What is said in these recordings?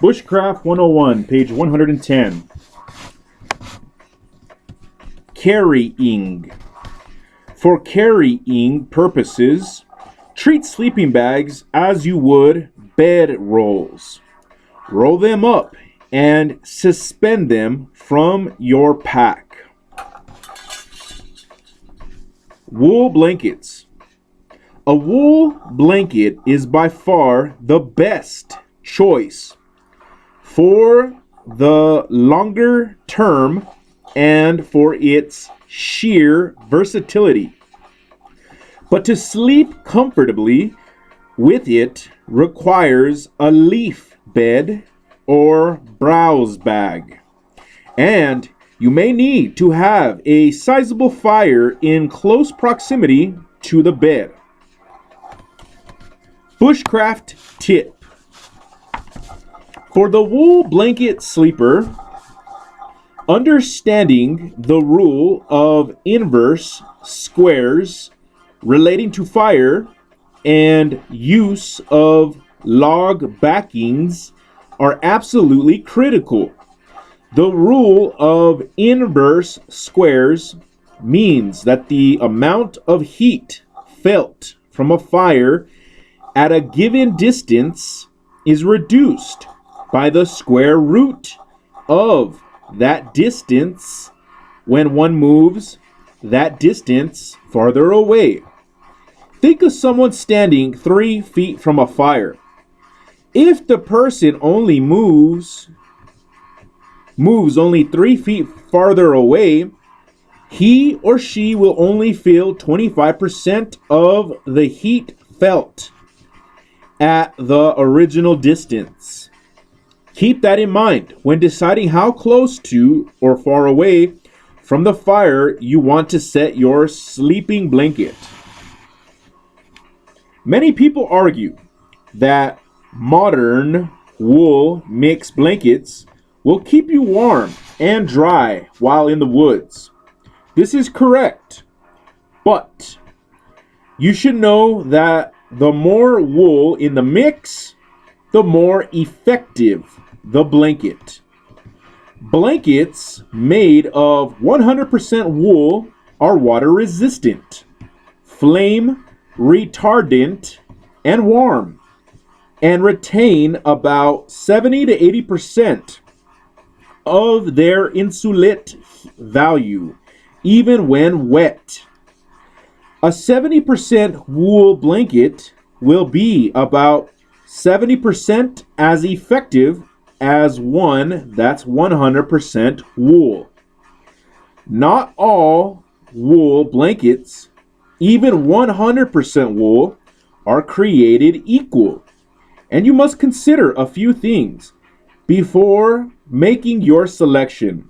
Bushcraft 101, page 110. Carrying. For carrying purposes, treat sleeping bags as you would bed rolls. Roll them up and suspend them from your pack. Wool blankets. A wool blanket is by far the best choice for the longer term and for its sheer versatility. But to sleep comfortably with it requires a leaf bed or browse bag. And you may need to have a sizable fire in close proximity to the bed. Bushcraft tip. For the wool blanket sleeper, understanding the rule of inverse squares relating to fire and use of log backings are absolutely critical. The rule of inverse squares means that the amount of heat felt from a fire at a given distance is reduced by the square root of that distance when one moves that distance farther away. Think of someone standing 3 feet from a fire. If the person only moves only 3 feet farther away, he or she will only feel 25% of the heat felt at the original distance. Keep that in mind when deciding how close to or far away from the fire you want to set your sleeping blanket. Many people argue that modern wool mix blankets will keep you warm and dry while in the woods. This is correct, but you should know that the more wool in the mix, the more effective the blanket. Blankets made of 100% wool are water resistant, flame retardant, and warm, and retain about 70 to 80% of their insulate value, even when wet. A 70% wool blanket will be about 70% as effective as one that's 100% wool. Not all wool blankets, even 100% wool, are created equal. And you must consider a few things before making your selection.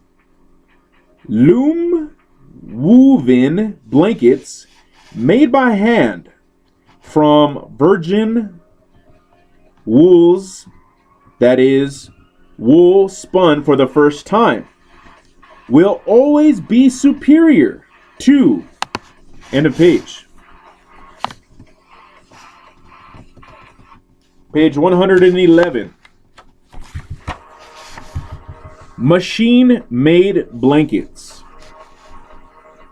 Loom woven blankets made by hand from virgin wools, that is, wool spun for the first time, will always be superior to, end of page. Page 111. Machine-made blankets.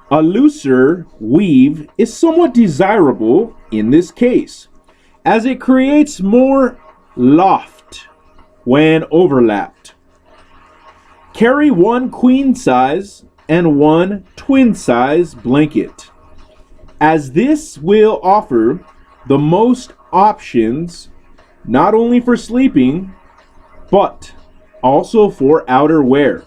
A looser weave is somewhat desirable in this case, as it creates more loft when overlapped. Carry one queen size and one twin size blanket, as this will offer the most options not only for sleeping, but also for outer wear.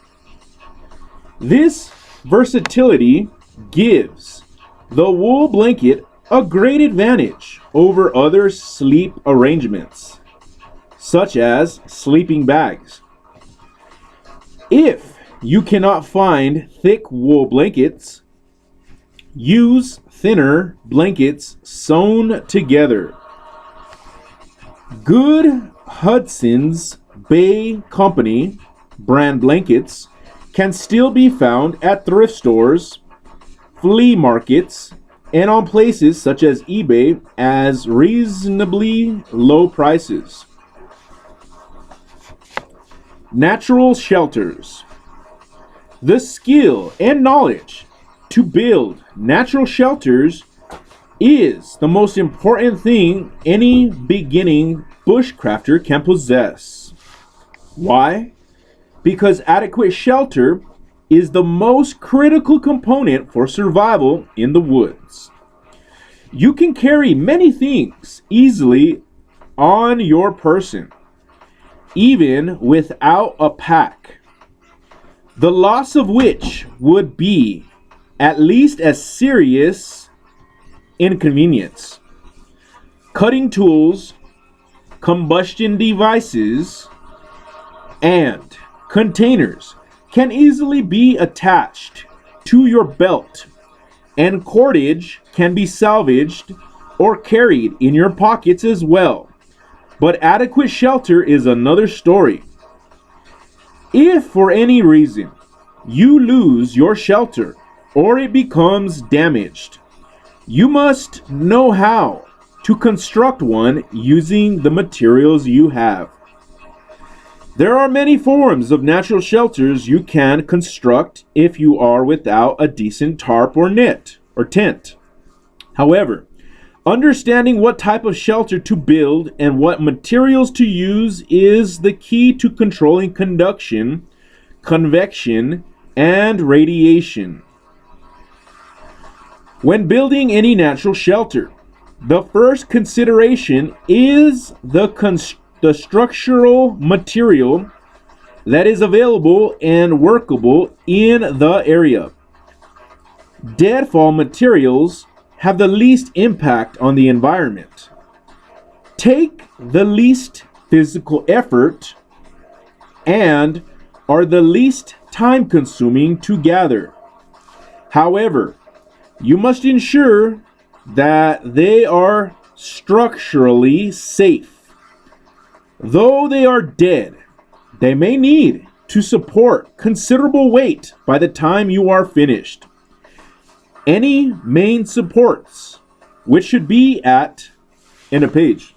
This versatility gives the wool blanket a great advantage over other sleep arrangements, such as sleeping bags. If you cannot find thick wool blankets, use thinner blankets sewn together. Good Hudson's Bay Company brand blankets can still be found at thrift stores, flea markets, and on places such as eBay as reasonably low prices. Natural shelters. The skill and knowledge to build natural shelters is the most important thing any beginning bushcrafter can possess. Why? Because adequate shelter is the most critical component for survival in the woods. You can carry many things easily on your person, even without a pack, the loss of which would be at least as serious inconvenience. Cutting tools, combustion devices, and containers can easily be attached to your belt, and cordage can be salvaged or carried in your pockets as well. But adequate shelter is another story. If for any reason you lose your shelter or it becomes damaged, you must know how to construct one using the materials you have. There are many forms of natural shelters you can construct if you are without a decent tarp or net or tent. However, understanding what type of shelter to build and what materials to use is the key to controlling conduction, convection, and radiation. When building any natural shelter, the first consideration is the structural material that is available and workable in the area. Deadfall materials have the least impact on the environment, take the least physical effort, and are the least time consuming to gather. However, you must ensure that they are structurally safe. Though they are dead, they may need to support considerable weight by the time you are finished. Any main supports, which should be at, in a page.